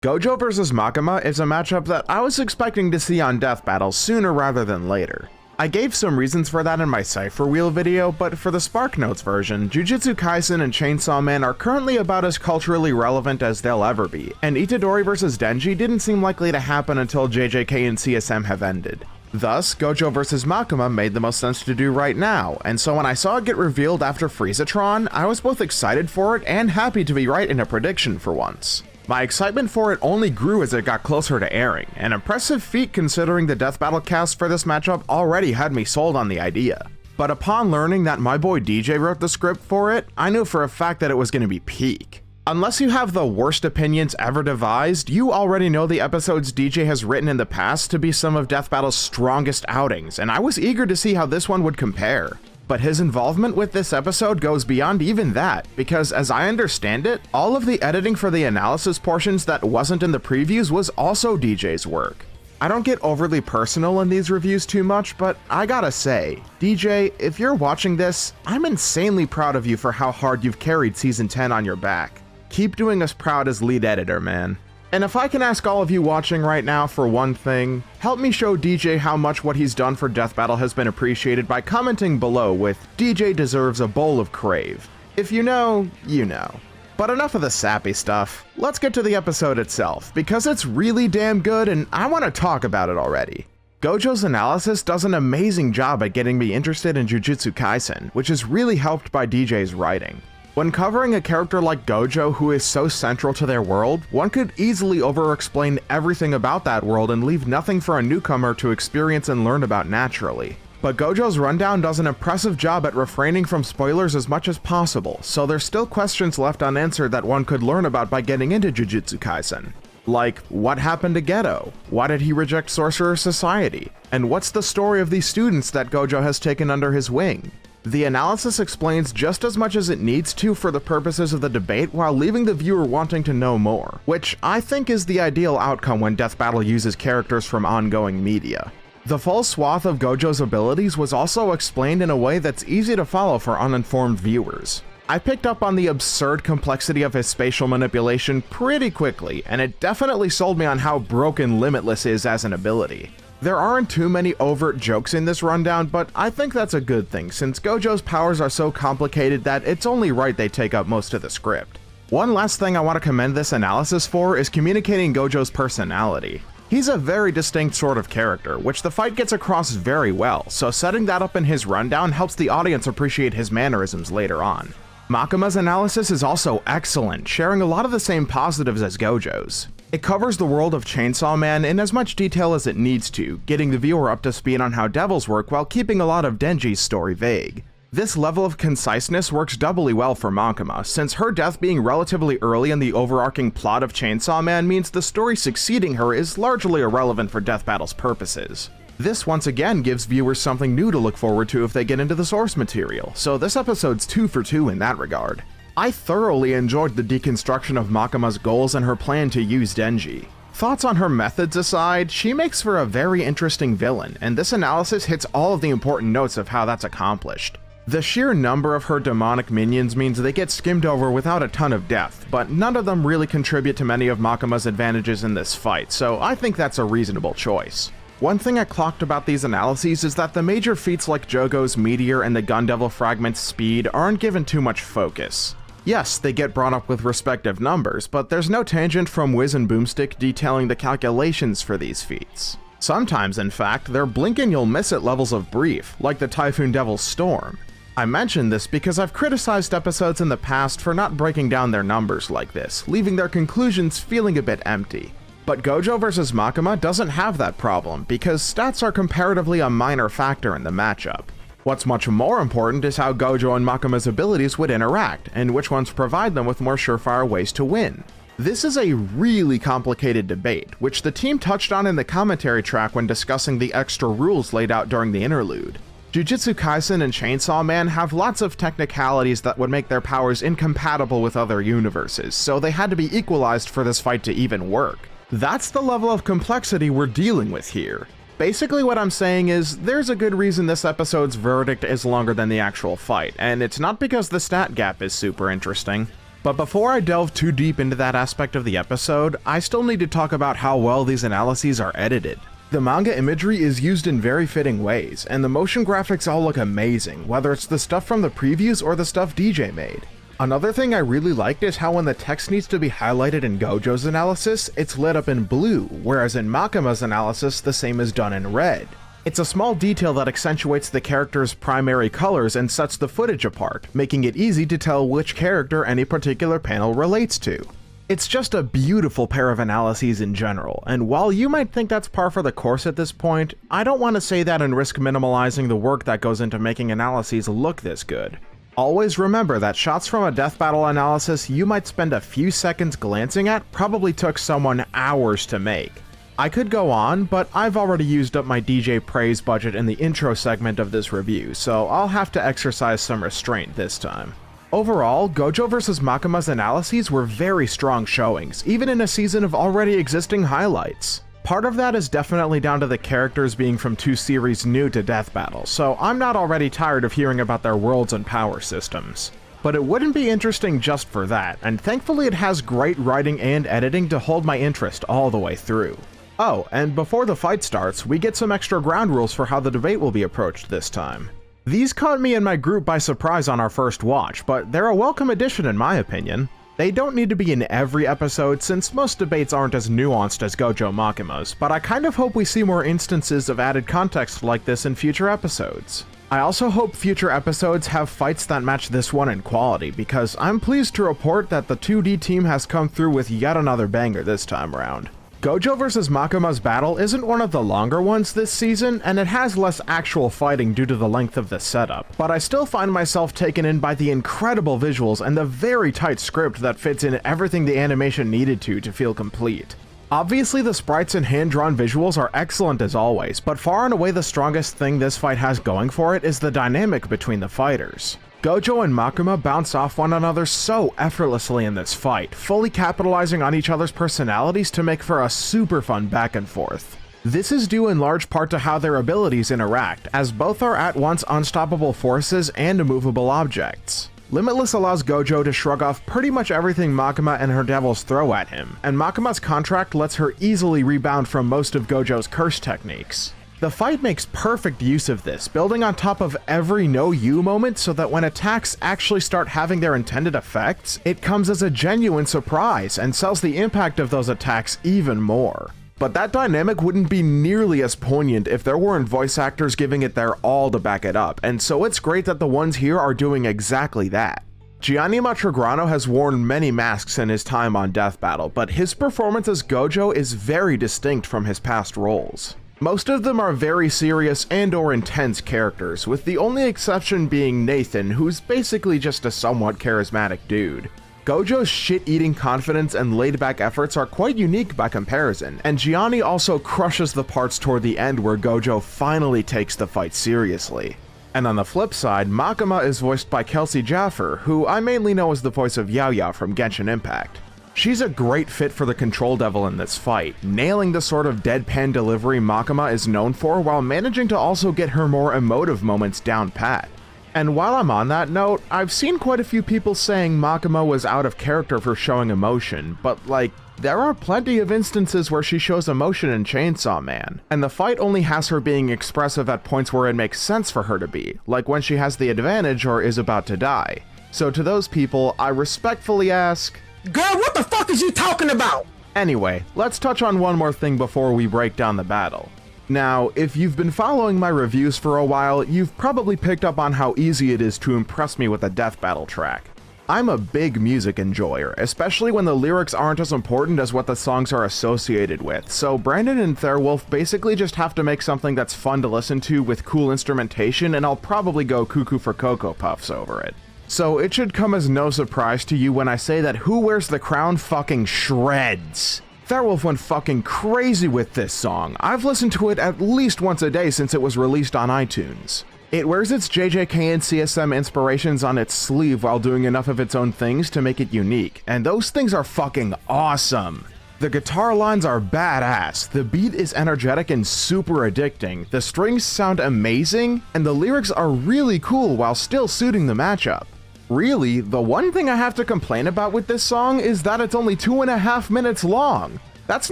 Gojo vs Makima is a matchup that I was expecting to see on Death Battle sooner rather than later. I gave some reasons for that in my Cypher Wheel video, but for the SparkNotes version, Jujutsu Kaisen and Chainsaw Man are currently about as culturally relevant as they'll ever be, and Itadori vs Denji didn't seem likely to happen until JJK and CSM have ended. Thus, Gojo vs Makima made the most sense to do right now, and so when I saw it get revealed after Friezatron, I was both excited for it and happy to be right in a prediction for once. My excitement for it only grew as it got closer to airing, an impressive feat considering the Death Battle cast for this matchup already had me sold on the idea. But upon learning that my boy DJ wrote the script for it, I knew for a fact that it was going to be peak. Unless you have the worst opinions ever devised, you already know the episodes DJ has written in the past to be some of Death Battle's strongest outings, and I was eager to see how this one would compare. But his involvement with this episode goes beyond even that, because as I understand it, all of the editing for the analysis portions that wasn't in the previews was also DJ's work. I don't get overly personal in these reviews too much, but I gotta say, DJ, if you're watching this, I'm insanely proud of you for how hard you've carried Season 10 on your back. Keep doing us proud as lead editor, man. And if I can ask all of you watching right now for one thing, help me show DJ how much what he's done for Death Battle has been appreciated by commenting below with "DJ deserves a bowl of Krave." If you know, you know. But enough of the sappy stuff. Let's get to the episode itself, because it's really damn good and I want to talk about it already. Gojo's analysis does an amazing job at getting me interested in Jujutsu Kaisen, which is really helped by DJ's writing. When covering a character like Gojo who is so central to their world, one could easily over-explain everything about that world and leave nothing for a newcomer to experience and learn about naturally. But Gojo's rundown does an impressive job at refraining from spoilers as much as possible, so there's still questions left unanswered that one could learn about by getting into Jujutsu Kaisen. Like, what happened to Geto? Why did he reject Sorcerer Society? And what's the story of these students that Gojo has taken under his wing? The analysis explains just as much as it needs to for the purposes of the debate while leaving the viewer wanting to know more, which I think is the ideal outcome when Death Battle uses characters from ongoing media. The full swath of Gojo's abilities was also explained in a way that's easy to follow for uninformed viewers. I picked up on the absurd complexity of his spatial manipulation pretty quickly, and it definitely sold me on how broken Limitless is as an ability. There aren't too many overt jokes in this rundown, but I think that's a good thing since Gojo's powers are so complicated that it's only right they take up most of the script. One last thing I want to commend this analysis for is communicating Gojo's personality. He's a very distinct sort of character, which the fight gets across very well, so setting that up in his rundown helps the audience appreciate his mannerisms later on. Makima's analysis is also excellent, sharing a lot of the same positives as Gojo's. It covers the world of Chainsaw Man in as much detail as it needs to, getting the viewer up to speed on how devils work while keeping a lot of Denji's story vague. This level of conciseness works doubly well for Makima, since her death being relatively early in the overarching plot of Chainsaw Man means the story succeeding her is largely irrelevant for Death Battle's purposes. This once again gives viewers something new to look forward to if they get into the source material, so this episode's 2 for 2 in that regard. I thoroughly enjoyed the deconstruction of Makima's goals and her plan to use Denji. Thoughts on her methods aside, she makes for a very interesting villain, and this analysis hits all of the important notes of how that's accomplished. The sheer number of her demonic minions means they get skimmed over without a ton of depth, but none of them really contribute to many of Makima's advantages in this fight, so I think that's a reasonable choice. One thing I clocked about these analyses is that the major feats like Jogo's Meteor and the Gun Devil Fragment's speed aren't given too much focus. Yes, they get brought up with respective numbers, but there's no tangent from Wiz and Boomstick detailing the calculations for these feats. Sometimes, in fact, they're blink and you'll miss it levels of brief, like the Typhoon Devil's Storm. I mention this because I've criticized episodes in the past for not breaking down their numbers like this, leaving their conclusions feeling a bit empty. But Gojo vs Makima doesn't have that problem, because stats are comparatively a minor factor in the matchup. What's much more important is how Gojo and Makima's abilities would interact, and which ones provide them with more surefire ways to win. This is a really complicated debate, which the team touched on in the commentary track when discussing the extra rules laid out during the interlude. Jujutsu Kaisen and Chainsaw Man have lots of technicalities that would make their powers incompatible with other universes, so they had to be equalized for this fight to even work. That's the level of complexity we're dealing with here. Basically what I'm saying is, there's a good reason this episode's verdict is longer than the actual fight, and it's not because the stat gap is super interesting. But before I delve too deep into that aspect of the episode, I still need to talk about how well these analyses are edited. The manga imagery is used in very fitting ways, and the motion graphics all look amazing, whether it's the stuff from the previews or the stuff DJ made. Another thing I really liked is how when the text needs to be highlighted in Gojo's analysis, it's lit up in blue, whereas in Makima's analysis, the same is done in red. It's a small detail that accentuates the character's primary colors and sets the footage apart, making it easy to tell which character any particular panel relates to. It's just a beautiful pair of analyses in general, and while you might think that's par for the course at this point, I don't want to say that and risk minimalizing the work that goes into making analyses look this good. Always remember that shots from a death battle analysis you might spend a few seconds glancing at probably took someone hours to make. I could go on, but I've already used up my DJ praise budget in the intro segment of this review, so I'll have to exercise some restraint this time. Overall, Gojo vs. Makima's analyses were very strong showings, even in a season of already existing highlights. Part of that is definitely down to the characters being from two series new to Death Battle, so I'm not already tired of hearing about their worlds and power systems. But it wouldn't be interesting just for that, and thankfully it has great writing and editing to hold my interest all the way through. Oh, and before the fight starts, we get some extra ground rules for how the debate will be approached this time. These caught me and my group by surprise on our first watch, but they're a welcome addition in my opinion. They don't need to be in every episode since most debates aren't as nuanced as Gojo Makima's, but I kind of hope we see more instances of added context like this in future episodes. I also hope future episodes have fights that match this one in quality, because I'm pleased to report that the 2D team has come through with yet another banger this time around. Gojo vs. Makima's battle isn't one of the longer ones this season, and it has less actual fighting due to the length of the setup, but I still find myself taken in by the incredible visuals and the very tight script that fits in everything the animation needed to feel complete. Obviously the sprites and hand-drawn visuals are excellent as always, but far and away the strongest thing this fight has going for it is the dynamic between the fighters. Gojo and Makima bounce off one another so effortlessly in this fight, fully capitalizing on each other's personalities to make for a super fun back and forth. This is due in large part to how their abilities interact, as both are at once unstoppable forces and immovable objects. Limitless allows Gojo to shrug off pretty much everything Makima and her devils throw at him, and Makima's contract lets her easily rebound from most of Gojo's curse techniques. The fight makes perfect use of this, building on top of every no-you moment so that when attacks actually start having their intended effects, it comes as a genuine surprise and sells the impact of those attacks even more. But that dynamic wouldn't be nearly as poignant if there weren't voice actors giving it their all to back it up, and so it's great that the ones here are doing exactly that. Gianni Matrograno has worn many masks in his time on Death Battle, but his performance as Gojo is very distinct from his past roles. Most of them are very serious and/or intense characters, with the only exception being Nathan, who's basically just a somewhat charismatic dude. Gojo's shit-eating confidence and laid-back efforts are quite unique by comparison, and Gianni also crushes the parts toward the end where Gojo finally takes the fight seriously. And on the flip side, Makima is voiced by Kelsey Jaffer, who I mainly know as the voice of Yao from Genshin Impact. She's a great fit for the Control Devil in this fight, nailing the sort of deadpan delivery Makima is known for while managing to also get her more emotive moments down pat. And while I'm on that note, I've seen quite a few people saying Makima was out of character for showing emotion, but like, there are plenty of instances where she shows emotion in Chainsaw Man, and the fight only has her being expressive at points where it makes sense for her to be, like when she has the advantage or is about to die. So to those people, I respectfully ask, girl, what the fuck is you talking about? Anyway, let's touch on one more thing before we break down the battle. Now, if you've been following my reviews for a while, you've probably picked up on how easy it is to impress me with a death battle track. I'm a big music enjoyer, especially when the lyrics aren't as important as what the songs are associated with, so Brandon and Therwolf basically just have to make something that's fun to listen to with cool instrumentation, and I'll probably go cuckoo for Cocoa Puffs over it. So it should come as no surprise to you when I say that Who Wears the Crown fucking shreds. Therwolf went fucking crazy with this song. I've listened to it at least once a day since it was released on iTunes. It wears its JJK and CSM inspirations on its sleeve while doing enough of its own things to make it unique, and those things are fucking awesome. The guitar lines are badass, the beat is energetic and super addicting, the strings sound amazing, and the lyrics are really cool while still suiting the matchup. Really, the one thing I have to complain about with this song is that it's only 2.5 minutes long. That's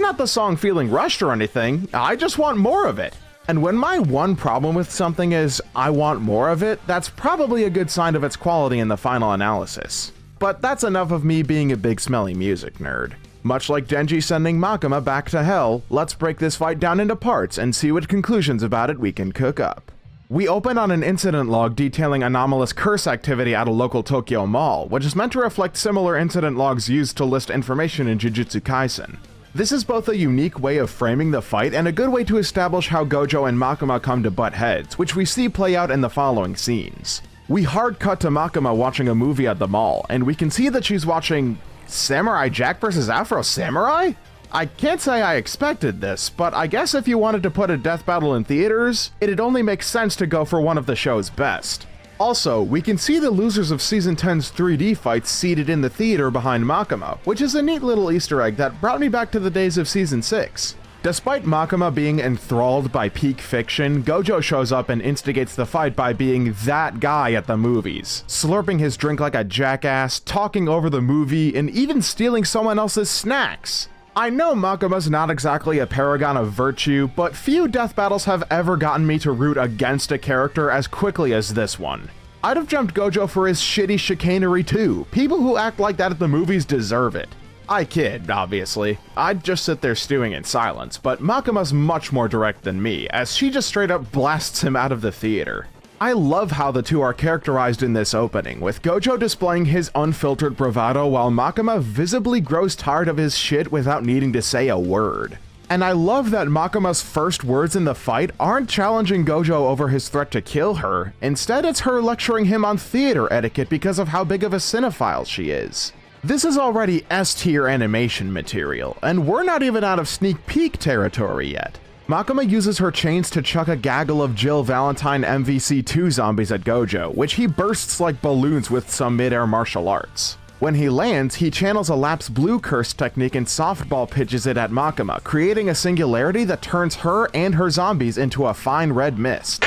not the song feeling rushed or anything, I just want more of it. And when my one problem with something is I want more of it, that's probably a good sign of its quality in the final analysis. But that's enough of me being a big smelly music nerd. Much like Denji sending Makima back to hell, let's break this fight down into parts and see what conclusions about it we can cook up. We open on an incident log detailing anomalous curse activity at a local Tokyo mall, which is meant to reflect similar incident logs used to list information in Jujutsu Kaisen. This is both a unique way of framing the fight and a good way to establish how Gojo and Makima come to butt heads, which we see play out in the following scenes. We hard cut to Makima watching a movie at the mall, and we can see that she's watching Samurai Jack vs. Afro Samurai? I can't say I expected this, but I guess if you wanted to put a death battle in theaters, it'd only make sense to go for one of the show's best. Also, we can see the losers of Season 10's 3D fights seated in the theater behind Makima, which is a neat little Easter egg that brought me back to the days of Season 6. Despite Makima being enthralled by peak fiction, Gojo shows up and instigates the fight by being that guy at the movies, slurping his drink like a jackass, talking over the movie, and even stealing someone else's snacks. I know Makima's not exactly a paragon of virtue, but few death battles have ever gotten me to root against a character as quickly as this one. I'd have jumped Gojo for his shitty chicanery too. People who act like that at the movies deserve it. I kid, obviously. I'd just sit there stewing in silence, but Makima's much more direct than me, as she just straight up blasts him out of the theater. I love how the two are characterized in this opening, with Gojo displaying his unfiltered bravado while Makima visibly grows tired of his shit without needing to say a word. And I love that Makima's first words in the fight aren't challenging Gojo over his threat to kill her, instead it's her lecturing him on theater etiquette because of how big of a cinephile she is. This is already S-tier animation material, and we're not even out of sneak peek territory yet. Makima uses her chains to chuck a gaggle of Jill Valentine MVC2 zombies at Gojo, which he bursts like balloons with some mid-air martial arts. When he lands, he channels a Lapse Blue curse technique and softball pitches it at Makima, creating a singularity that turns her and her zombies into a fine red mist.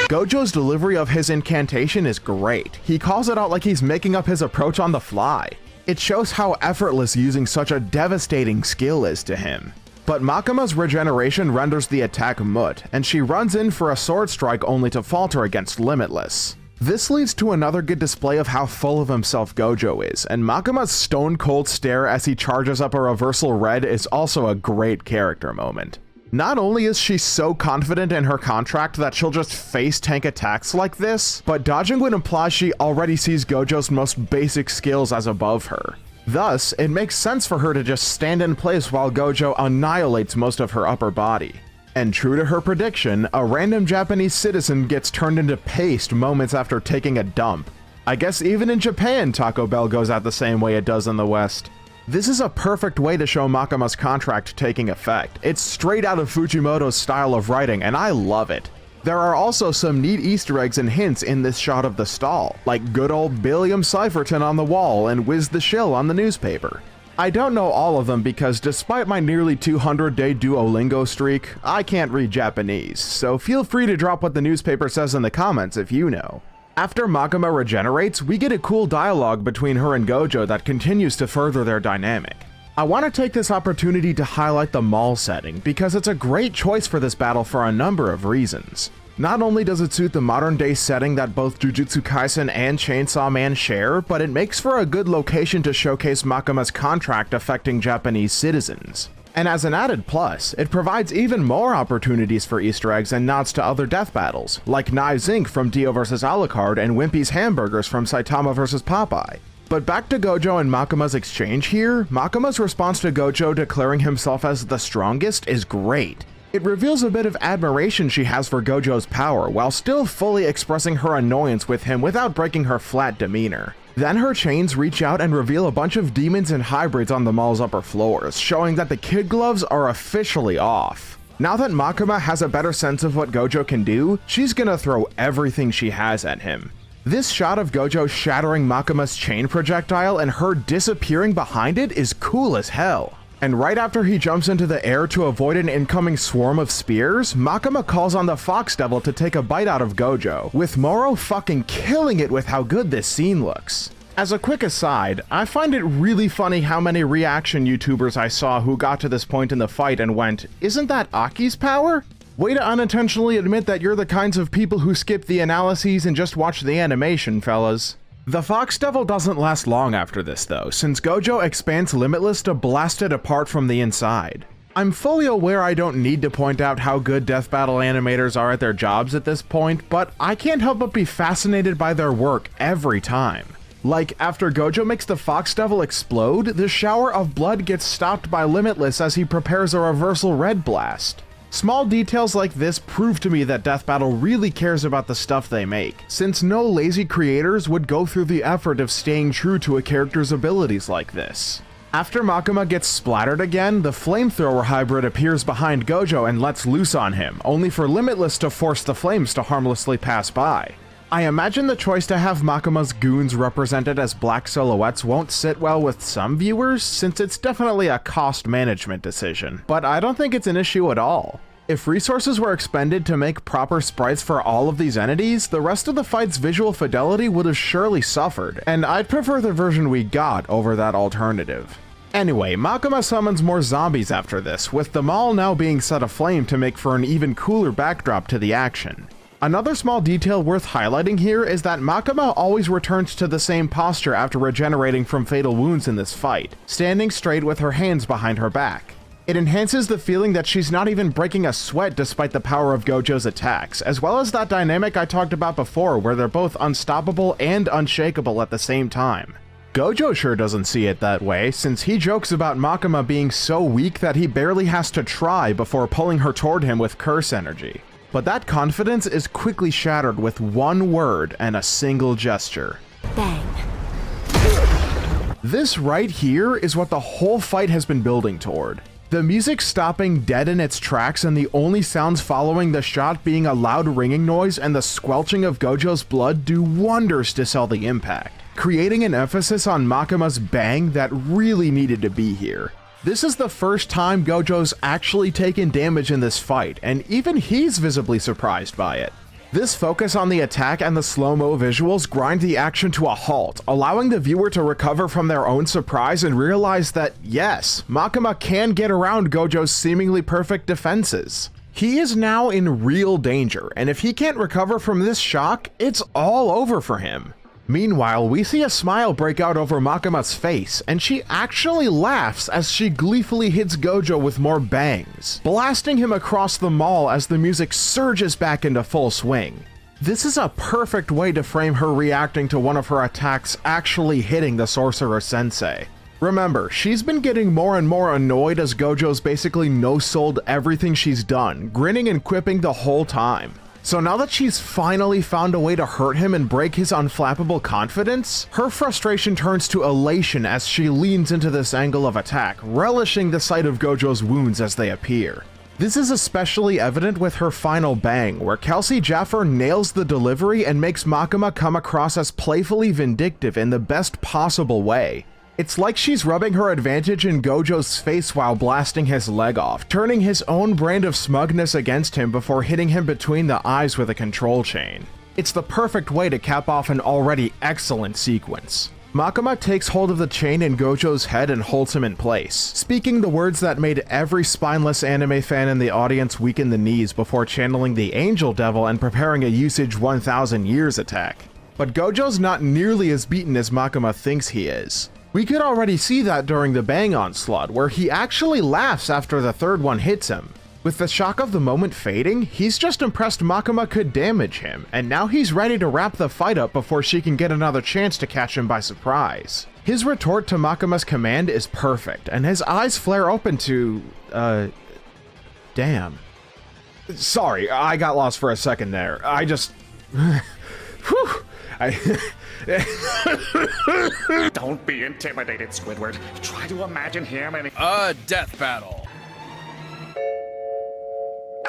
Gojo's delivery of his incantation is great. He calls it out like he's making up his approach on the fly. It shows how effortless using such a devastating skill is to him. But Makima's regeneration renders the attack moot, and she runs in for a sword strike only to falter against Limitless. This leads to another good display of how full of himself Gojo is, and Makima's stone-cold stare as he charges up a reversal red is also a great character moment. Not only is she so confident in her contract that she'll just face tank attacks like this, but dodging would imply she already sees Gojo's most basic skills as above her. Thus, it makes sense for her to just stand in place while Gojo annihilates most of her upper body. And true to her prediction, a random Japanese citizen gets turned into paste moments after taking a dump. I guess even in Japan, Taco Bell goes out the same way it does in the West. This is a perfect way to show Makima's contract taking effect. It's straight out of Fujimoto's style of writing, and I love it. There are also some neat Easter eggs and hints in this shot of the stall, like good old Billiam Cypherton on the wall and Wiz the Shill on the newspaper. I don't know all of them because despite my nearly 200-day Duolingo streak, I can't read Japanese, so feel free to drop what the newspaper says in the comments if you know. After Makima regenerates, we get a cool dialogue between her and Gojo that continues to further their dynamic. I want to take this opportunity to highlight the mall setting because it's a great choice for this battle for a number of reasons. Not only does it suit the modern day setting that both Jujutsu Kaisen and Chainsaw Man share, but it makes for a good location to showcase Makima's contract affecting Japanese citizens. And as an added plus, it provides even more opportunities for Easter eggs and nods to other death battles, like Knives Inc. from Dio vs. Alucard and Wimpy's Hamburgers from Saitama vs. Popeye. But back to Gojo and Makima's exchange here, Makima's response to Gojo declaring himself as the strongest is great. It reveals a bit of admiration she has for Gojo's power, while still fully expressing her annoyance with him without breaking her flat demeanor. Then her chains reach out and reveal a bunch of demons and hybrids on the mall's upper floors, showing that the kid gloves are officially off. Now that Makima has a better sense of what Gojo can do, she's gonna throw everything she has at him. This shot of Gojo shattering Makima's chain projectile and her disappearing behind it is cool as hell. And right after he jumps into the air to avoid an incoming swarm of spears, Makima calls on the Fox Devil to take a bite out of Gojo, with Moro fucking killing it with how good this scene looks. As a quick aside, I find it really funny how many reaction YouTubers I saw who got to this point in the fight and went, "Isn't that Aki's power?" Way to unintentionally admit that you're the kinds of people who skip the analyses and just watch the animation, fellas. The Fox Devil doesn't last long after this though, since Gojo expands Limitless to blast it apart from the inside. I'm fully aware I don't need to point out how good death battle animators are at their jobs at this point, but I can't help but be fascinated by their work every time. Like, after Gojo makes the Fox Devil explode, the shower of blood gets stopped by Limitless as he prepares a reversal red blast. Small details like this prove to me that Death Battle really cares about the stuff they make, since no lazy creators would go through the effort of staying true to a character's abilities like this. After Makima gets splattered again, the flamethrower hybrid appears behind Gojo and lets loose on him, only for Limitless to force the flames to harmlessly pass by. I imagine the choice to have Makima's goons represented as black silhouettes won't sit well with some viewers, since it's definitely a cost management decision, but I don't think it's an issue at all. If resources were expended to make proper sprites for all of these entities, the rest of the fight's visual fidelity would have surely suffered, and I'd prefer the version we got over that alternative. Anyway, Makima summons more zombies after this, with them all now being set aflame to make for an even cooler backdrop to the action. Another small detail worth highlighting here is that Makima always returns to the same posture after regenerating from fatal wounds in this fight, standing straight with her hands behind her back. It enhances the feeling that she's not even breaking a sweat despite the power of Gojo's attacks, as well as that dynamic I talked about before where they're both unstoppable and unshakable at the same time. Gojo sure doesn't see it that way, since he jokes about Makima being so weak that he barely has to try before pulling her toward him with curse energy. But that confidence is quickly shattered with one word and a single gesture. Bang. This right here is what the whole fight has been building toward. The music stopping dead in its tracks and the only sounds following the shot being a loud ringing noise and the squelching of Gojo's blood do wonders to sell the impact, creating an emphasis on Makima's bang that really needed to be here. This is the first time Gojo's actually taken damage in this fight, and even he's visibly surprised by it. This focus on the attack and the slow-mo visuals grind the action to a halt, allowing the viewer to recover from their own surprise and realize that, yes, Makima can get around Gojo's seemingly perfect defenses. He is now in real danger, and if he can't recover from this shock, it's all over for him. Meanwhile, we see a smile break out over Makima's face, and she actually laughs as she gleefully hits Gojo with more bangs, blasting him across the mall as the music surges back into full swing. This is a perfect way to frame her reacting to one of her attacks actually hitting the Sorcerer Sensei. Remember, she's been getting more and more annoyed as Gojo's basically no-sold everything she's done, grinning and quipping the whole time. So now that she's finally found a way to hurt him and break his unflappable confidence, her frustration turns to elation as she leans into this angle of attack, relishing the sight of Gojo's wounds as they appear. This is especially evident with her final bang, where Kelsey Jaffer nails the delivery and makes Makima come across as playfully vindictive in the best possible way. It's like she's rubbing her advantage in Gojo's face while blasting his leg off, turning his own brand of smugness against him before hitting him between the eyes with a control chain. It's the perfect way to cap off an already excellent sequence. Makima takes hold of the chain in Gojo's head and holds him in place, speaking the words that made every spineless anime fan in the audience weaken the knees before channeling the Angel Devil and preparing a Usage 1000 Years attack. But Gojo's not nearly as beaten as Makima thinks he is. We could already see that during the bang onslaught, where he actually laughs after the third one hits him. With the shock of the moment fading, he's just impressed Makima could damage him, and now he's ready to wrap the fight up before she can get another chance to catch him by surprise. His retort to Makima's command is perfect, and his eyes flare open to, damn. Sorry, I got lost for a second there. I just... Whew! Don't be intimidated, Squidward. Try to imagine him and... Death battle.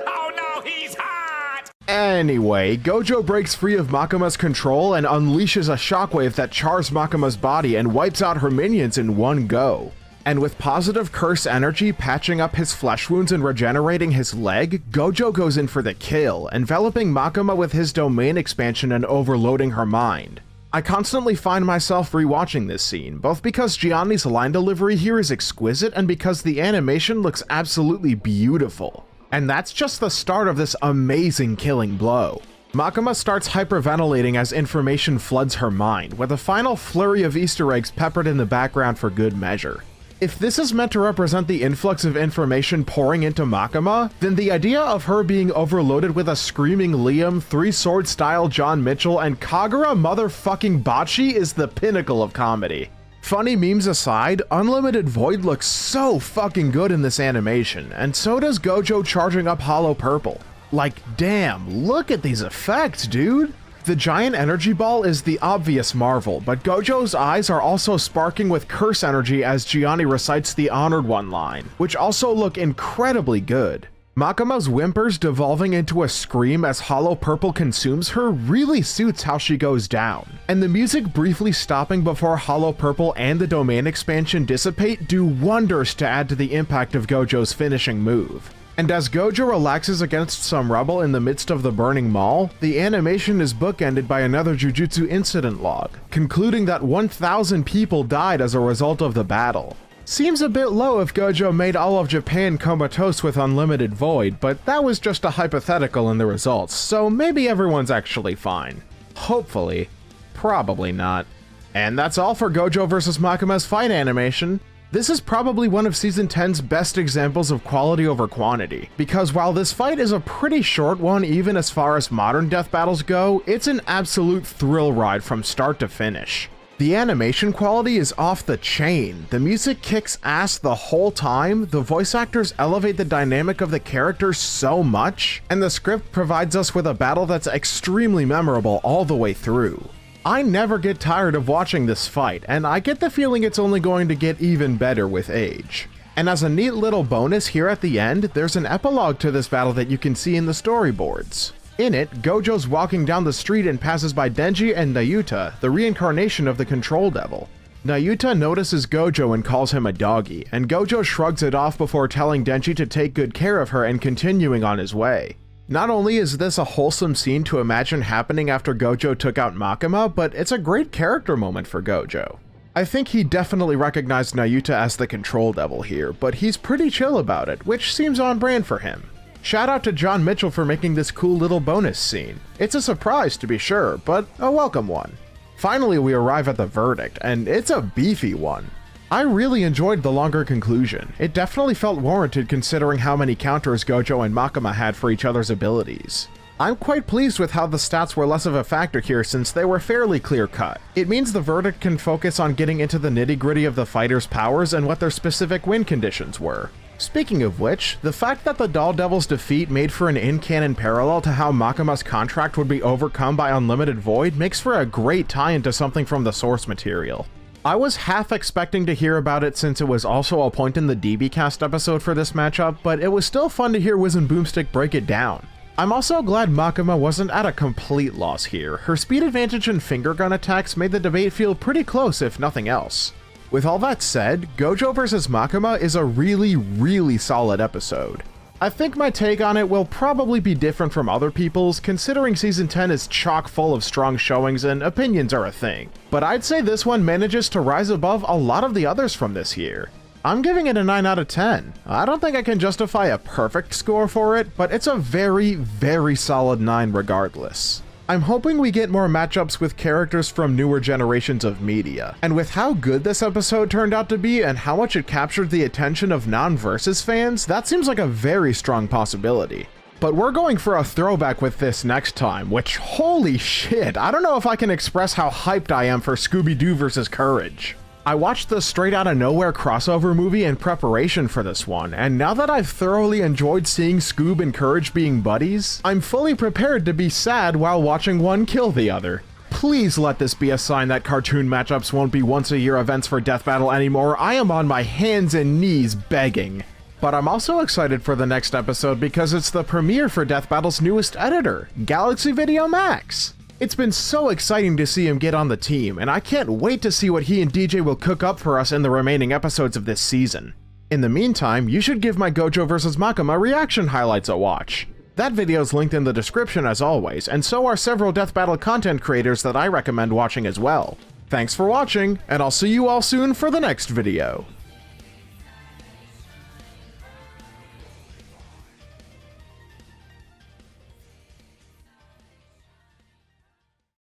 Oh no, he's hot! Anyway, Gojo breaks free of Makima's control and unleashes a shockwave that chars Makima's body and wipes out her minions in one go. And with positive curse energy patching up his flesh wounds and regenerating his leg, Gojo goes in for the kill, enveloping Makima with his domain expansion and overloading her mind. I constantly find myself rewatching this scene, both because Gianni's line delivery here is exquisite and because the animation looks absolutely beautiful. And that's just the start of this amazing killing blow. Makima starts hyperventilating as information floods her mind, with a final flurry of Easter eggs peppered in the background for good measure. If this is meant to represent the influx of information pouring into Makima, then the idea of her being overloaded with a screaming Liam, three-sword style John Mitchell, and Kagura motherfucking Bocce is the pinnacle of comedy. Funny memes aside, Unlimited Void looks so fucking good in this animation, and so does Gojo charging up Hollow Purple. Like, damn, look at these effects, dude! The giant energy ball is the obvious marvel, but Gojo's eyes are also sparking with curse energy as Gianni recites the Honored One line, which also look incredibly good. Makima's whimpers devolving into a scream as Hollow Purple consumes her really suits how she goes down, and the music briefly stopping before Hollow Purple and the domain expansion dissipate do wonders to add to the impact of Gojo's finishing move. And as Gojo relaxes against some rubble in the midst of the burning mall, the animation is bookended by another Jujutsu incident log, concluding that 1,000 people died as a result of the battle. Seems a bit low if Gojo made all of Japan comatose with Unlimited Void, but that was just a hypothetical in the results, so maybe everyone's actually fine. Hopefully. Probably not. And that's all for Gojo vs Makima's fight animation. This is probably one of Season 10's best examples of quality over quantity, because while this fight is a pretty short one even as far as modern death battles go, it's an absolute thrill ride from start to finish. The animation quality is off the chain, the music kicks ass the whole time, the voice actors elevate the dynamic of the characters so much, and the script provides us with a battle that's extremely memorable all the way through. I never get tired of watching this fight, and I get the feeling it's only going to get even better with age. And as a neat little bonus here at the end, there's an epilogue to this battle that you can see in the storyboards. In it, Gojo's walking down the street and passes by Denji and Nayuta, the reincarnation of the Control Devil. Nayuta notices Gojo and calls him a doggy, and Gojo shrugs it off before telling Denji to take good care of her and continuing on his way. Not only is this a wholesome scene to imagine happening after Gojo took out Makima, but it's a great character moment for Gojo. I think he definitely recognized Nayuta as the Control Devil here, but he's pretty chill about it, which seems on brand for him. Shout out to John Mitchell for making this cool little bonus scene. It's a surprise to be sure, but a welcome one. Finally, we arrive at the verdict, and it's a beefy one. I really enjoyed the longer conclusion. It definitely felt warranted considering how many counters Gojo and Makima had for each other's abilities. I'm quite pleased with how the stats were less of a factor here since they were fairly clear-cut. It means the verdict can focus on getting into the nitty-gritty of the fighters' powers and what their specific win conditions were. Speaking of which, the fact that the Doll Devil's defeat made for an in-canon parallel to how Makima's contract would be overcome by Unlimited Void makes for a great tie-in to something from the source material. I was half expecting to hear about it since it was also a point in the DBcast episode for this matchup, but it was still fun to hear Wiz and Boomstick break it down. I'm also glad Makima wasn't at a complete loss here. Her speed advantage and finger gun attacks made the debate feel pretty close if nothing else. With all that said, Gojo vs Makima is a really solid episode. I think my take on it will probably be different from other people's, considering Season 10 is chock full of strong showings and opinions are a thing. But I'd say this one manages to rise above a lot of the others from this year. I'm giving it a 9 out of 10. I don't think I can justify a perfect score for it, but it's a very solid 9 regardless. I'm hoping we get more matchups with characters from newer generations of media, and with how good this episode turned out to be and how much it captured the attention of non-Versus fans, that seems like a very strong possibility. But we're going for a throwback with this next time, which holy shit, I don't know if I can express how hyped I am for Scooby-Doo vs. Courage. I watched the Straight Outta Nowhere crossover movie in preparation for this one, and now that I've thoroughly enjoyed seeing Scoob and Courage being buddies, I'm fully prepared to be sad while watching one kill the other. Please let this be a sign that cartoon matchups won't be once-a-year events for Death Battle anymore. I am on my hands and knees begging. But I'm also excited for the next episode because it's the premiere for Death Battle's newest editor, Galaxy Video Max. It's been so exciting to see him get on the team, and I can't wait to see what he and DJ will cook up for us in the remaining episodes of this season. In the meantime, you should give my Gojo vs Makima reaction highlights a watch. That video's linked in the description as always, and so are several death battle content creators that I recommend watching as well. Thanks for watching, and I'll see you all soon for the next video.